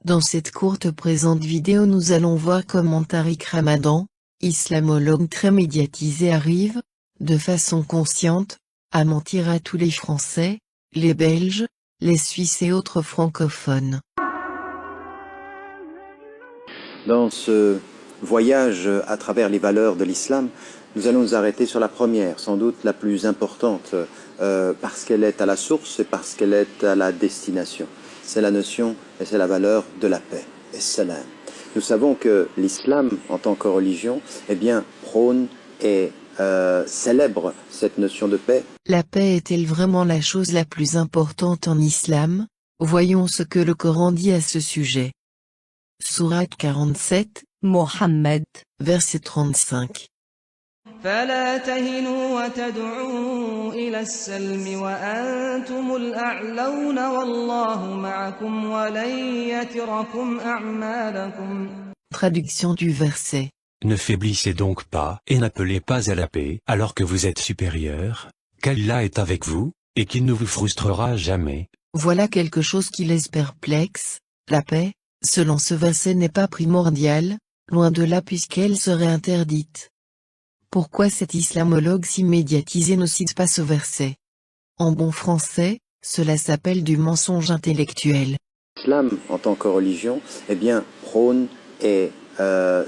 Dans cette courte présente vidéo nous allons voir comment Tariq Ramadan, islamologue très médiatisé arrive, de façon consciente, à mentir à tous les Français, les Belges, les Suisses et autres francophones. Dans ce voyage à travers les valeurs de l'islam, nous allons nous arrêter sur la première, sans doute la plus importante, parce qu'elle est à la source et parce qu'elle est à la destination. C'est la notion et c'est la valeur de la paix, et salam. Nous savons que l'islam, en tant que religion, prône et célèbre cette notion de paix. La paix est-elle vraiment la chose la plus importante en islam? Voyons ce que le Coran dit à ce sujet. Sourate 47, Mohammed, verset 35. فلا تهنوا وتدعوا إلى السلم وأنتم الأعلون والله معكم ولن يتركم أعمالكم. Traduction du verset. Ne faiblissez donc pas et n'appelez pas à la paix alors que vous êtes supérieur, qu'Allah est avec vous, et qu'il ne vous frustrera jamais. Voilà quelque chose qui laisse perplexe. La paix, selon ce verset n'est pas primordiale, loin de là puisqu'elle serait interdite. Pourquoi cet islamologue si médiatisé ne cite pas ce verset? En bon français, cela s'appelle du mensonge intellectuel. L'islam, en tant que religion, prône et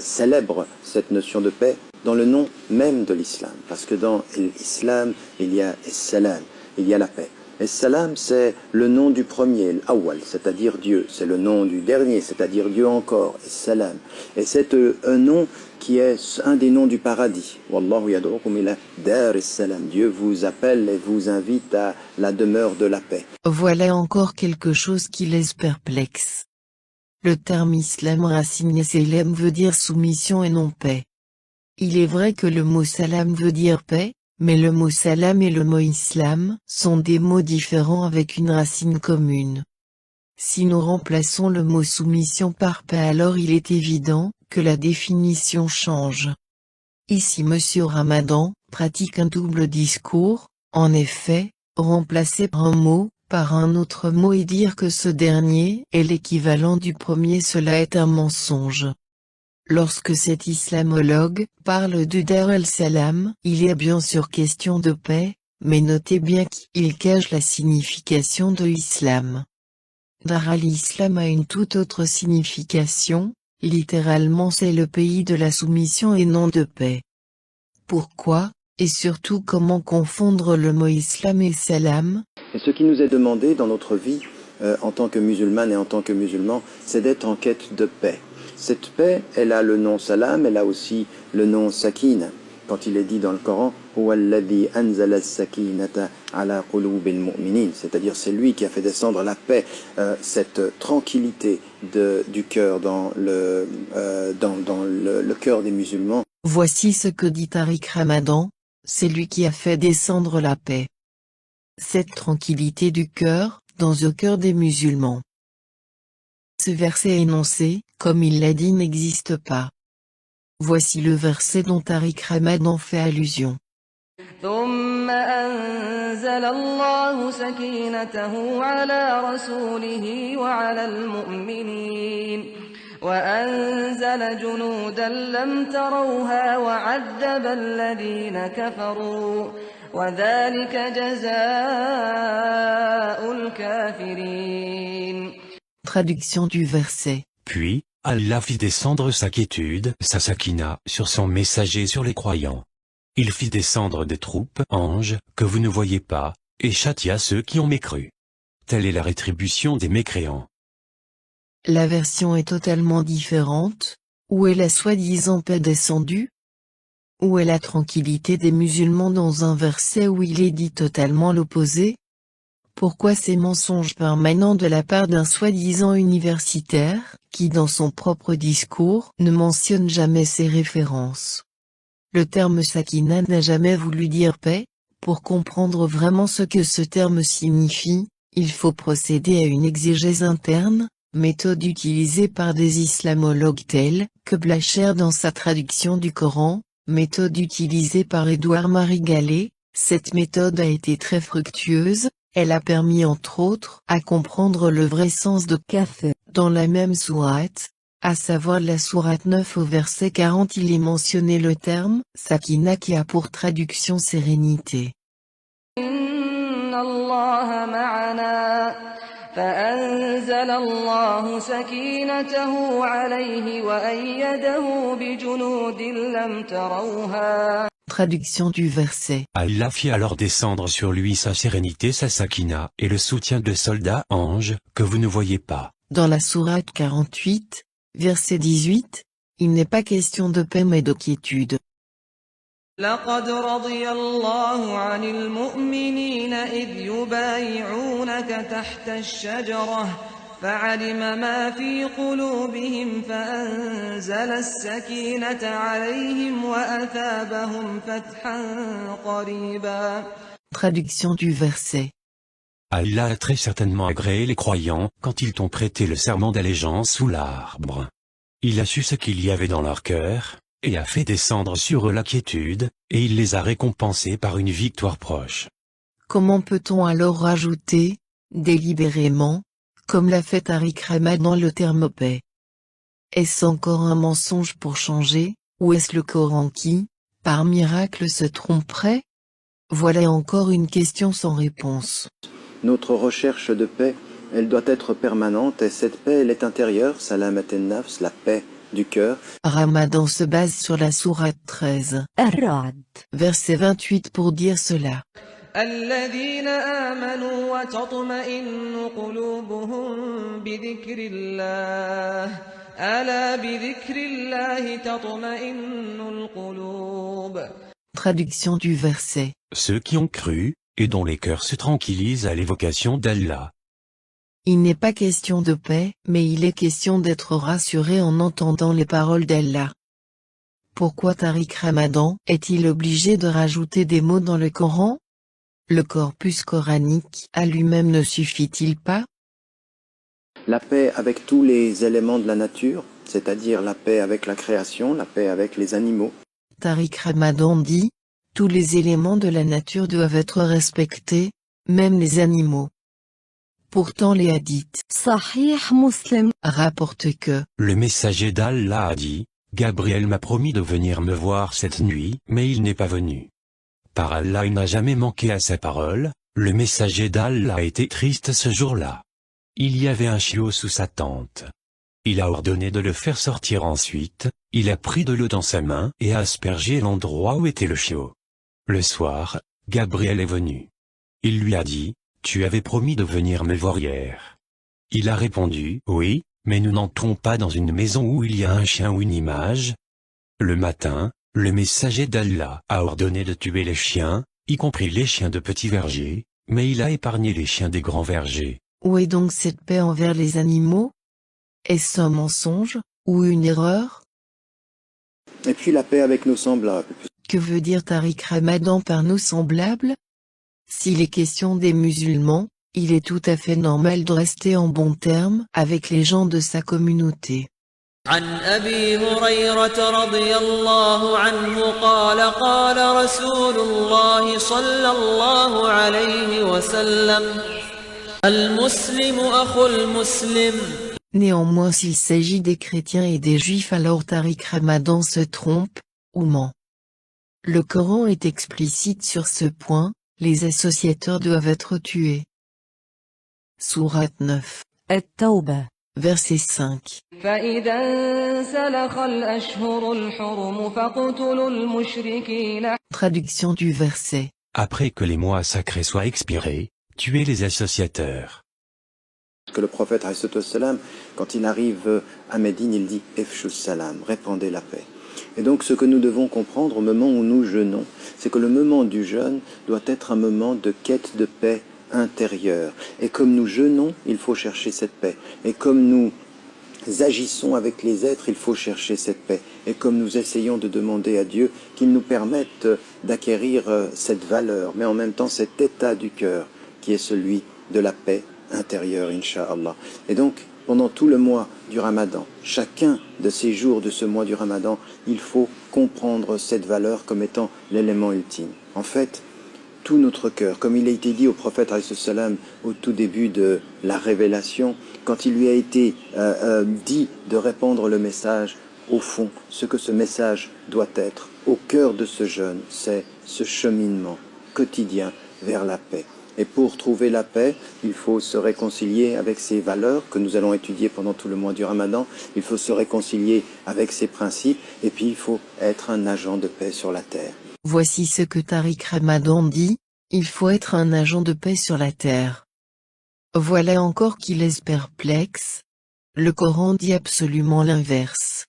célèbre cette notion de paix dans le nom même de l'islam. Parce que dans l'islam, il y a salam, il y a la paix. Et salam, c'est le nom du premier, l'awwal, c'est-à-dire Dieu. C'est le nom du dernier, c'est-à-dire Dieu encore, et salam. Et c'est un nom qui est un des noms du paradis. Wallahu yad'ukum ila dar as-salam. Dieu vous appelle et vous invite à la demeure de la paix. Voilà encore quelque chose qui laisse perplexe. Le terme islam raciné selem veut dire soumission et non paix. Il est vrai que le mot salam veut dire paix, mais le mot salam et le mot islam sont des mots différents avec une racine commune. Si nous remplaçons le mot soumission par paix, alors il est évident que la définition change. Ici Monsieur Ramadan pratique un double discours, en effet, remplacer un mot par un autre mot et dire que ce dernier est l'équivalent du premier, cela est un mensonge. Lorsque cet islamologue parle de Dar el-Salam, il est bien sûr question de paix, mais notez bien qu'il cache la signification de islam. Dar al-Islam a une toute autre signification, littéralement c'est le pays de la soumission et non de paix. Pourquoi, et surtout comment confondre le mot islam et salam? Et ce qui nous est demandé dans notre vie, en tant que musulmane et en tant que musulman, c'est d'être en quête de paix. Cette paix, elle a le nom salam, elle a aussi le nom sakina. Quand il est dit dans le Coran, c'est-à-dire c'est lui qui a fait descendre la paix, cette tranquillité du cœur dans le cœur des musulmans. Voici ce que dit Tariq Ramadan, c'est lui qui a fait descendre la paix. Cette tranquillité du cœur, dans le cœur des musulmans. Ce verset énoncé, comme il l'a dit, n'existe pas. Voici le verset dont Tariq Ramadan fait allusion. ثم أنزل الله سكينته على رسوله وعلى المؤمنين وأنزل جنودا لم تروها وعذب الذين كفروا وذلك جزاء الكافرين. Traduction du verset. Puis, Allah fit descendre sa quiétude, sa sakina, sur son messager, sur les croyants. Il fit descendre des troupes, anges, que vous ne voyez pas, et châtia ceux qui ont mécru. Telle est la rétribution des mécréants. La version est totalement différente. Où est la soi-disant paix descendue? Où est la tranquillité des musulmans dans un verset où il est dit totalement l'opposé? Pourquoi ces mensonges permanents de la part d'un soi-disant universitaire, qui dans son propre discours ne mentionne jamais ces références? Le terme sakina n'a jamais voulu dire paix. Pour comprendre vraiment ce que ce terme signifie, il faut procéder à une exégèse interne, méthode utilisée par des islamologues tels que Blacher dans sa traduction du Coran, méthode utilisée par Édouard Marie Gallet. Cette méthode a été très fructueuse. Elle a permis entre autres à comprendre le vrai sens de kaf dans la même sourate, à savoir la sourate 9 au verset 40. Il est mentionné le terme sakina qui a pour traduction sérénité. Inna Allah ma'ana فأنزل الله سكينته عليه وأيده بجنود لم تروها. Traduction du verset. Allah fit alors descendre sur lui sa sérénité, sa sakina, et le soutien de soldats anges, que vous ne voyez pas. Dans la sourate 48, verset 18, il n'est pas question de paix mais de quiétude. لقد رضي الله عن المؤمنين إذ يبايعونك تحت الشجرة فعلم ما في قلوبهم فأنزل السكينة عليهم وأثابهم فتحا قريبا. Traduction du verset. Allah a très certainement agréé les croyants quand ils t'ont prêté le serment d'allégeance sous l'arbre. Il a su ce qu'il y avait dans leur cœur, et a fait descendre sur eux la quiétude, et il les a récompensés par une victoire proche. Comment peut-on alors rajouter, délibérément, comme l'a fait Tariq Ramadan, le terme paix? Est-ce encore un mensonge pour changer, ou est-ce le Coran qui, par miracle, se tromperait? Voilà encore une question sans réponse. Notre recherche de paix, elle doit être permanente, et cette paix, elle est intérieure, salamat al-nafs, la paix du cœur. Ramadan se base sur la sourate 13, verset 28 pour dire cela. الذين آمنوا وتطمئن قلوبهم بذكر الله ألا بذكر الله تطمئن القلوب. Traduction du verset. Ceux qui ont cru, et dont les cœurs se tranquillisent à l'évocation d'Allah. Il n'est pas question de paix, mais il est question d'être rassuré en entendant les paroles d'Allah. Pourquoi Tariq Ramadan est-il obligé de rajouter des mots dans le Coran? Le corpus coranique à lui-même ne suffit-il pas? La paix avec tous les éléments de la nature, c'est-à-dire la paix avec la création, la paix avec les animaux. Tariq Ramadan dit, tous les éléments de la nature doivent être respectés, même les animaux. Pourtant les hadiths Sahih Muslim rapportent que le messager d'Allah a dit, Gabriel m'a promis de venir me voir cette nuit, mais il n'est pas venu. Par Allah, il n'a jamais manqué à sa parole, le messager d'Allah a été triste ce jour-là. Il y avait un chiot sous sa tente. Il a ordonné de le faire sortir ensuite, il a pris de l'eau dans sa main et a aspergé l'endroit où était le chiot. Le soir, Gabriel est venu. Il lui a dit, tu avais promis de venir me voir hier. Il a répondu, oui, mais nous n'entrons pas dans une maison où il y a un chien ou une image. Le matin, le messager d'Allah a ordonné de tuer les chiens, y compris les chiens de petits vergers, mais il a épargné les chiens des grands vergers. Où est donc cette paix envers les animaux? Est-ce un mensonge, ou une erreur? Et puis la paix avec nos semblables. Que veut dire Tariq Ramadan par nos semblables? S'il est question des musulmans, il est tout à fait normal de rester en bons termes avec les gens de sa communauté. عن أبي هريرة رضي الله عنه قال قال رسول الله صلى الله عليه وسلم المسلم أخو المسلم. Néanmoins, s'il s'agit des chrétiens et des juifs, alors Tariq Ramadan se trompe, ou ment. Le Coran est explicite sur ce point, les associateurs doivent être tués. Sourate 9. At-Tawbah. Verset 5. فإذا انسلخ الأشهر الحرم فاقتلوا المشركين. Traduction du verset. Après que les mois sacrés soient expirés, tuez les associateurs. Que le prophète, quand il arrive à Médine, il dit « Efshus salam », répandez la paix. Et donc ce que nous devons comprendre au moment où nous jeûnons, c'est que le moment du jeûne doit être un moment de quête de paix intérieure. Et comme nous jeûnons, il faut chercher cette paix. Et comme nous agissons avec les êtres, il faut chercher cette paix. Et comme nous essayons de demander à Dieu qu'il nous permette d'acquérir cette valeur, mais en même temps cet état du cœur qui est celui de la paix intérieure, Inch'Allah. Et donc, pendant tout le mois du Ramadan, chacun de ces jours de ce mois du Ramadan, il faut comprendre cette valeur comme étant l'élément ultime. En fait, tout notre cœur. Comme il a été dit au prophète alayhi salam au tout début de la révélation, quand il lui a été dit de répandre le message, au fond, ce que ce message doit être, au cœur de ce jeûne, c'est ce cheminement quotidien vers la paix. Et pour trouver la paix, il faut se réconcilier avec ses valeurs que nous allons étudier pendant tout le mois du Ramadan. Il faut se réconcilier avec ses principes et puis il faut être un agent de paix sur la terre. Voici ce que Tariq Ramadan dit, il faut être un agent de paix sur la terre. Voilà encore qui laisse perplexe. Le Coran dit absolument l'inverse.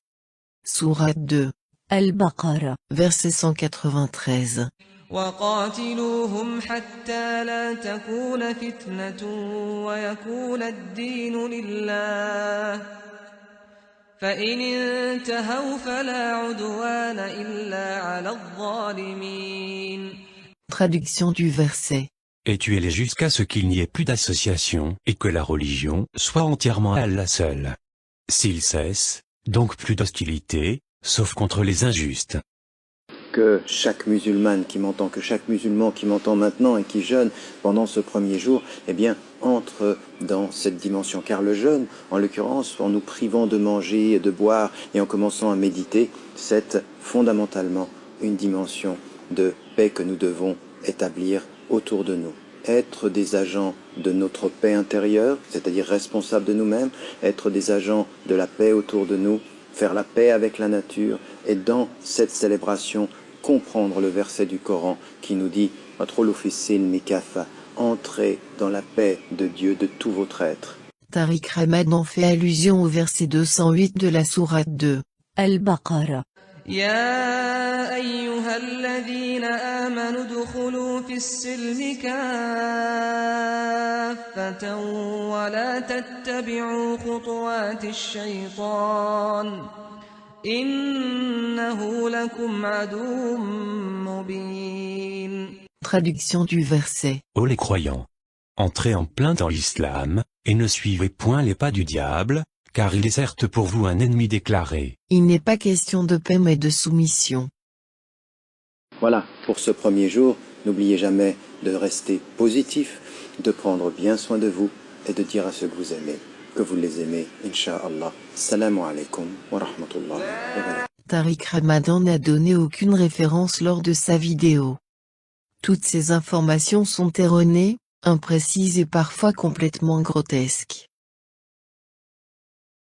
Sourate 2. Al-Baqarah. Verset 193. وقاتلوهم حتى لا تكون فتنة ويكون الدين لله فإن انتهوا فلا عدوان إلا على الظالمين. Traduction du verset. Et tuez-les jusqu'à ce qu'il n'y ait plus d'association, et que la religion soit entièrement à Allah seul. S'ils cessent, donc plus d'hostilité, sauf contre les injustes. Que chaque musulmane qui m'entend, que chaque musulman qui m'entend maintenant et qui jeûne pendant ce premier jour, eh bien, entre dans cette dimension. Car le jeûne, en l'occurrence, en nous privant de manger et de boire et en commençant à méditer, c'est fondamentalement une dimension de paix que nous devons établir autour de nous. Être des agents de notre paix intérieure, c'est-à-dire responsables de nous-mêmes, être des agents de la paix autour de nous, faire la paix avec la nature, et dans cette célébration, comprendre le verset du Coran qui nous dit « Entrez dans la paix de Dieu de tout votre être ». Tariq Ramadan fait allusion au verset 208 de la sourate 2. Al-Baqarah. يا أيها الذين آمنوا ادخلوا في السلم كافة ولا تتبعوا خطوات الشيطان إنه لكم عدو مبين. Traduction du verset. Ô les croyants! Entrez en plein dans l'islam, et ne suivez point les pas du diable, car il est certes pour vous un ennemi déclaré. Il n'est pas question de paix mais de soumission. Voilà, pour ce premier jour, n'oubliez jamais de rester positif, de prendre bien soin de vous et de dire à ceux que vous aimez, que vous les aimez, Inch'Allah. Assalamu alaikum wa rahmatullah wa barakatuh. Tariq Ramadan n'a donné aucune référence lors de sa vidéo. Toutes ces informations sont erronées, imprécises et parfois complètement grotesques.